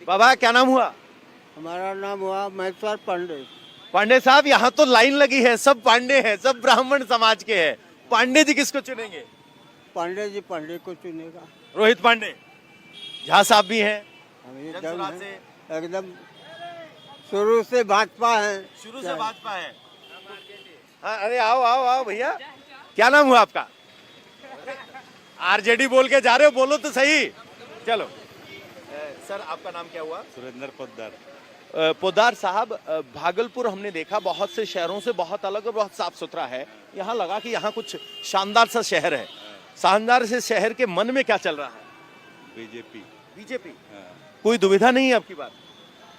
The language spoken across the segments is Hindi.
बाबा क्या नाम हुआ? हमारा नाम हुआ महेश्वर पांडे। पांडे साहब, यहाँ तो लाइन लगी है, सब पांडे हैं, सब ब्राह्मण समाज के हैं। पांडे जी किसको चुनेंगे? पांडे जी पांडे को चुनेगा। रोहित पांडे। झा साहब भी हैं। हम ये जनसुराज दम से हैं, एकदम शुरू से भाजपा है। शुरू से भाजपा है। हाँ, अरे आओ आओ आओ भैया, क्या नाम हुआ आपका? आरजेडी बोल के जा रहे हो, बोलो तो सही। चलो सर, आपका नाम क्या हुआ? सुरेंद्र पोद्दार। पोद्दार साहब, भागलपुर हमने देखा बहुत से शहरों से बहुत अलग और बहुत साफ सुथरा है। यहाँ लगा कि यहाँ कुछ शानदार सा शहर है। शानदार से शहर के मन में क्या चल रहा है? बीजेपी। बीजेपी। कोई दुविधा नहीं है आपकी बात?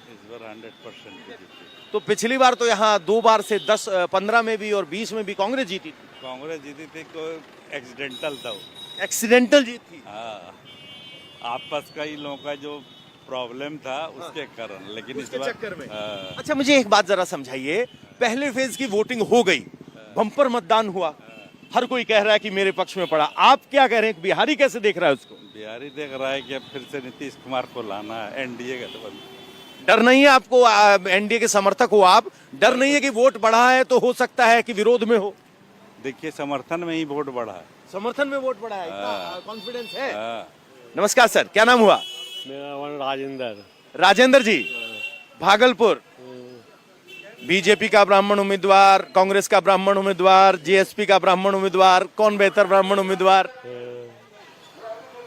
इस बार 100% बीजेपी। तो पिछली बार तो यहाँ 2 बार से 10, 15 में भी और 20 में भी कांग्रेस जीती थी। कांग्रेस जीती थी, कोई एक्सीडेंटल था वो। एक्सीडेंटल जीत थी। हाँ, आपस का ही लोगों का जो प्रॉब्लम था उसके कारण, लेकिन इस उसके बार चक्कर में। हाँ। अच्छा, मुझे एक बात जरा समझाइए। पहले फेज की वोटिंग हो गई, बम्पर मतदान हुआ, हर कोई कह रहा है कि मेरे पक्ष में पड़ा। आप क्या कह रहे हैं? बिहारी कैसे देख रहा है उसको? बिहारी देख रहा है कि अब फिर से नीतीश कुमार को लाना है, एनडीए गठबंधन। डर नहीं है आपको? एनडीए के समर्थक हो आप, डर नहीं है कि वोट बढ़ा है तो हो सकता है कि विरोध में हो? देखिए, समर्थन में ही वोट बढ़ा है। समर्थन में वोट बढ़ा है, इतना कॉन्फिडेंस है। हाँ। नमस्कार सर, क्या नाम हुआ? मेरा नाम राजेंद्र। राजेंद्र जी, भागलपुर बीजेपी का ब्राह्मण उम्मीदवार, कांग्रेस का ब्राह्मण उम्मीदवार, जीएसपी का ब्राह्मण उम्मीदवार, कौन बेहतर ब्राह्मण उम्मीदवार?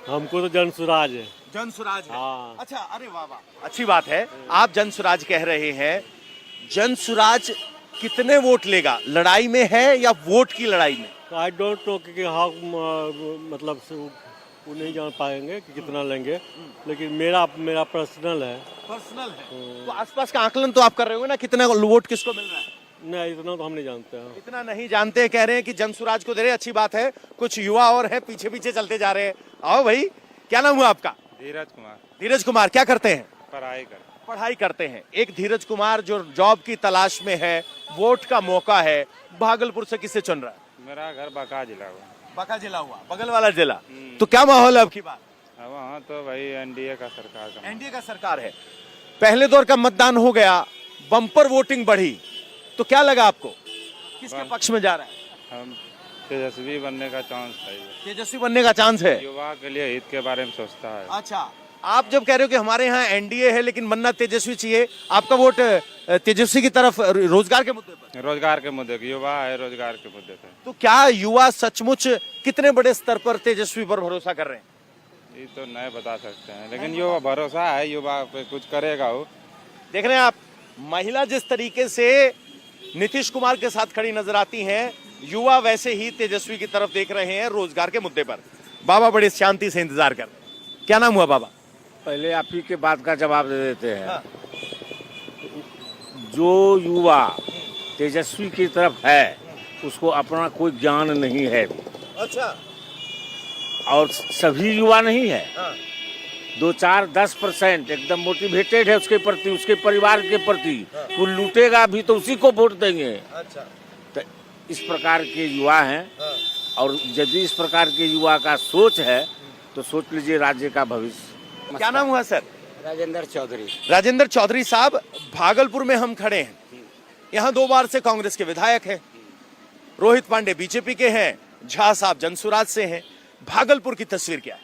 हमको तो जनसुराज है। जनसुराज है। हाँ। अच्छा, अरे वाह वाह, अच्छी बात है। आप जनसुराज कह रहे हैं। जनसुराज कितने वोट लेगा? लड़ाई में है या वोट की लड़ाई में? आई डोंट नो कि हाँ, मतलब वो नहीं जान पाएंगे कि कितना लेंगे, लेकिन मेरा पर्सनल है। पर्सनल है तो आसपास का आकलन तो आप कर रहे हो ना, कितना वोट किसको मिल रहा है? नहीं, इतना तो हम नहीं जानते हैं। इतना नहीं जानते, कह रहे हैं कि जनसुराज को दे रहे। अच्छी बात है। कुछ युवा और हैं, पीछे पीछे चलते जा रहे हैं। आओ भाई, क्या नाम हुआ आपका? धीरज कुमार। धीरज कुमार, क्या करते हैं? पढ़ाई करते हैं। एक धीरज कुमार जो जॉब की तलाश में है, वोट का मौका है, भागलपुर से किसे चुन रहा है? मेरा घर बांका जिला हुआ। बांका जिला हुआ, बगल वाला जिला। तो क्या माहौल है आपकी बात? वहाँ तो भाई एनडीए का सरकार का। एनडीए का सरकार है। पहले दौर का मतदान हो गया, बम्पर वोटिंग बढ़ी, तो क्या लगा आपको? किसके पक्ष में जा रहा है? हम तेजस्वी बनने का चांस है। तेजस्वी बनने का चांस है। युवा के लिए हित के बारे में सोचता है। अच्छा, आप जब कह रहे हो कि हमारे यहाँ एनडीए है लेकिन बनना तेजस्वी चाहिए, आपका वोट तेजस्वी की तरफ रोजगार के मुद्दे पर? रोजगार के मुद्दे, युवा है रोजगार के मुद्दे पे। तो क्या युवा सचमुच कितने बड़े स्तर पर तेजस्वी पर भरोसा कर रहे हैं? ये तो नहीं बता सकते हैं, लेकिन युवा भरोसा है, युवा पे कुछ करेगा वो। देख रहे हैं आप, महिला जिस तरीके से नीतीश कुमार के साथ खड़ी नजर आती हैं, युवा वैसे ही तेजस्वी की तरफ देख रहे हैं रोजगार के मुद्दे पर। बाबा बड़ी शांति से इंतजार कर। क्या नाम हुआ बाबा? पहले आप ही के बात का जवाब दे देते हैं। हाँ। जो युवा तेजस्वी की तरफ है उसको अपना कोई ज्ञान नहीं है, अच्छा। और सभी युवा नहीं है। हाँ। 2-4-10% एकदम मोटिवेटेड है उसके प्रति, उसके परिवार के प्रति। वो लूटेगा भी तो उसी को वोट देंगे। अच्छा। तो इस प्रकार के युवा हैं। हाँ। और यदि इस प्रकार के युवा का सोच है तो सोच लीजिए राज्य का भविष्य। क्या नाम हुआ सर? राजेंद्र चौधरी। राजेंद्र चौधरी साहब, भागलपुर में हम खड़े हैं। यहाँ 2 बार से कांग्रेस के विधायक हैं। रोहित पांडे बीजेपी के हैं, झा साहब जनसुराज से हैं। भागलपुर की तस्वीर क्या है?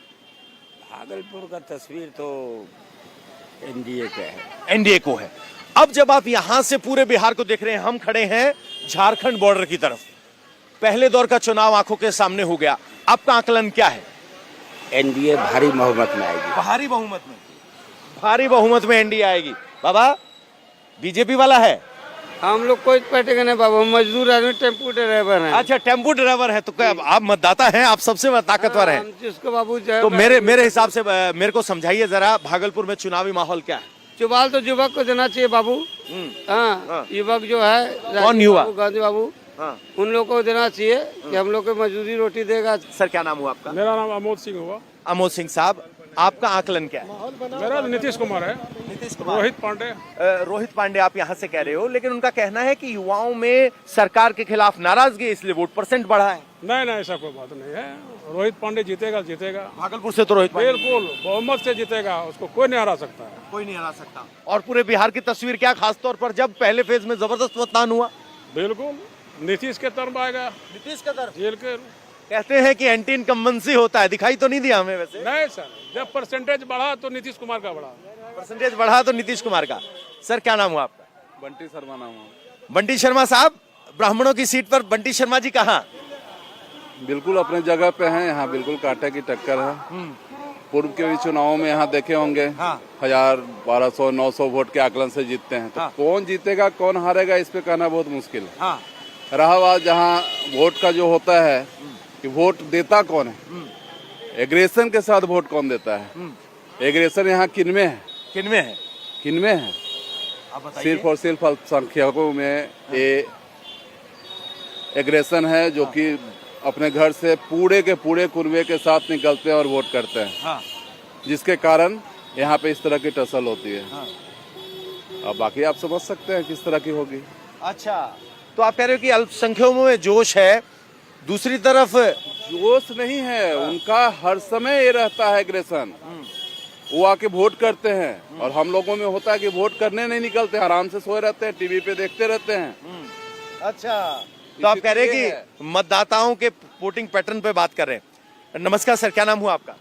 भागलपुर का तस्वीर तो एनडीए का है। एनडीए को है। अब जब आप यहां से पूरे बिहार को देख रहे हैं, हम खड़े हैं झारखंड बॉर्डर की तरफ। पहले दौर का चुनाव आंखों के सामने हो गया, आपका आकलन क्या है? एनडीए भारी बहुमत में आएगी। भारी बहुमत में? भारी बहुमत में एनडीए आएगी। बाबा, बीजेपी वाला है? हम लोग कोई बैठेगा नहीं बाबू, मजदूर आदमी, टेम्पू ड्राइवर है। अच्छा, टेम्पो ड्राइवर है। तो क्या आप मतदाता हैं? आप सबसे ताकतवर हैं। जिसको बाबू तो मेरे हिसाब से मेरे को समझाइए जरा, भागलपुर में चुनावी माहौल क्या है? चुबाल तो युवक को देना चाहिए बाबू। हाँ, युवक जो है, कौन युवा? गांधी बाबू। हाँ। उन लोग को देना चाहिए कि हम लोग को मजदूरी रोटी देगा। सर, क्या नाम हुआ आपका? मेरा नाम अमोद सिंह हुआ। अमोद सिंह साहब, आपका आकलन क्या है? मेरा नीतीश कुमार है। नीतीश कुमार, रोहित पांडे। रोहित पांडे आप यहाँ से कह रहे हो, लेकिन उनका कहना है कि युवाओं में सरकार के खिलाफ नाराजगी है, इसलिए वोट परसेंट बढ़ा है। नहीं नहीं, ऐसा कोई बात नहीं है। रोहित पांडे जीतेगा जीतेगा, भागलपुर से तो रोहित पांडे बिल्कुल बहुमत से जीतेगा, उसको कोई नहीं हरा सकता है। कोई नहीं हरा सकता। और पूरे बिहार की तस्वीर क्या, खासतौर पर जब पहले फेज में जबरदस्त मतदान हुआ? बिल्कुल नीतीश के तरफ आएगा। नीतीश का तरफ जेल के कहते हैं कि एंटी इनकम्बेंसी होता है, दिखाई तो नहीं दिया हमें वैसे। नहीं सर, जब परसेंटेज बढ़ा तो नीतीश कुमार का बढ़ा। परसेंटेज बढ़ा तो नीतीश कुमार का। सर क्या नाम हुआ आपका? बंटी शर्मा नाम है। बंटी शर्मा साहब, ब्राह्मणों की सीट पर बंटी शर्मा जी कहाँ? बिल्कुल अपने जगह पे हैं, यहाँ बिल्कुल कांटे की टक्कर है। पूर्व के भी चुनावों में यहाँ देखे होंगे, 1000, 1200, 900 वोट के आकलन से जीतते हैं। तो कौन जीतेगा कौन हारेगा इस पे कहना बहुत मुश्किल है। रहा बात जहाँ वोट का जो होता है कि वोट देता कौन है, एग्रेशन के साथ वोट कौन देता है, एग्रेशन यहाँ किनमें है? किनमें है? किनमें है? सिर्फ और सिर्फ अल्पसंख्यकों में ये एग्रेशन है, जो कि अपने घर से पूरे के पूरे कुर्बे के साथ निकलते हैं और वोट करते हैं, जिसके कारण यहाँ पे इस तरह की टसल होती है। अब बाकी आप समझ सकते हैं किस तरह की होगी। अच्छा, तो आप कह रहे हो कि अल्पसंख्यकों में जोश है, दूसरी तरफ जोश नहीं है उनका, हर समय ये रहता है एग्रेशन। वो आके वोट करते हैं और हम लोगों में होता है कि वोट करने नहीं निकलते, आराम से सोए रहते हैं, टीवी पे देखते रहते हैं। अच्छा, तो आप कह रहे हैं कि मतदाताओं के वोटिंग पैटर्न पे बात कर रहे हैं। नमस्कार सर, क्या नाम हुआ आपका?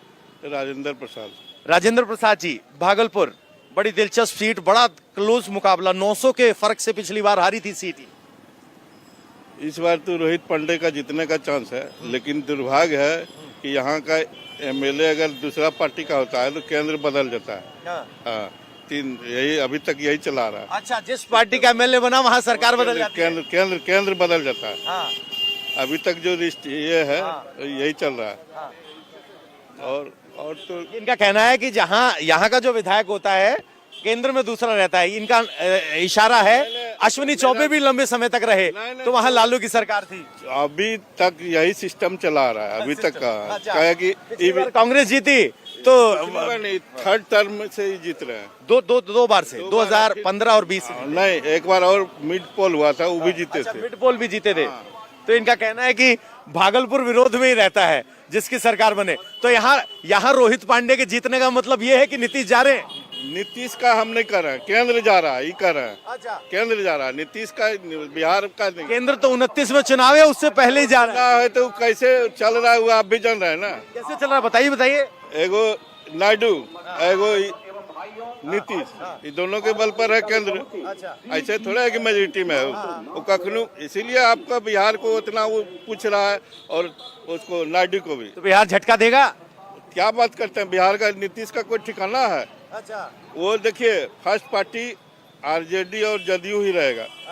राजेंद्र प्रसाद। राजेंद्र प्रसाद जी, भागलपुर बड़ी दिलचस्प सीट, बड़ा क्लोज मुकाबला, 900 के फर्क से पिछली बार हारी थी सीट ही। इस बार तो रोहित पांडे का जीतने का चांस है, लेकिन दुर्भाग्य है कि यहाँ का एमएलए अगर दूसरा पार्टी का होता है तो केंद्र बदल जाता है। हाँ, यही अभी तक यही चला रहा है। अच्छा, जिस पार्टी का एमएलए बना वहाँ सरकार बदल जाती है। केंद्र बदल जाता है। हाँ। अभी तक जो ये है यही चल रहा है। और तो इनका कहना है कि जहाँ यहाँ का जो विधायक होता है केंद्र में दूसरा रहता है। इनका इशारा है अश्विनी चौबे भी लंबे समय तक रहे तो वहाँ लालू की सरकार थी। अभी तक यही सिस्टम चला रहा है अभी तक का। क्या कि कांग्रेस जीती तो थर्ड टर्म से ही जीत रहे हैं। दो बार से 2015 और 20 नहीं, एक बार और मिड पोल हुआ था, वो भी जीते थे। मिड पोल भी जीते थे। तो इनका कहना है कि भागलपुर विरोध में ही रहता है जिसकी सरकार बने। तो यहाँ रोहित पांडे के जीतने का मतलब ये है कि नीतीश जा रहे हैं। नीतीश का हम नहीं कर रहे हैं, केंद्र जा रहा है, ये कर रहे हैं। अच्छा, केंद्र जा रहा है, नीतीश का बिहार का नहीं। केंद्र तो 29 में चुनाव है, उससे पहले ही जा रहा है। तो कैसे चल रहा है वो आप भी जान रहे हैं ना। कैसे चल रहा है बताइए। एगो नायडू, एगो नीतीश, ये दोनों के बल पर है केंद्र। ऐसे थोड़ा है कि मेजोरिटी में है वो कखनू। इसीलिए आपका बिहार को उतना वो पूछ रहा है और उसको नायडू को भी। तो बिहार झटका देगा? क्या बात करते हैं, बिहार का नीतीश का कोई ठिकाना है? अच्छा, वो देखिए फर्स्ट पार्टी आरजेडी और जदयू ही रहेगा।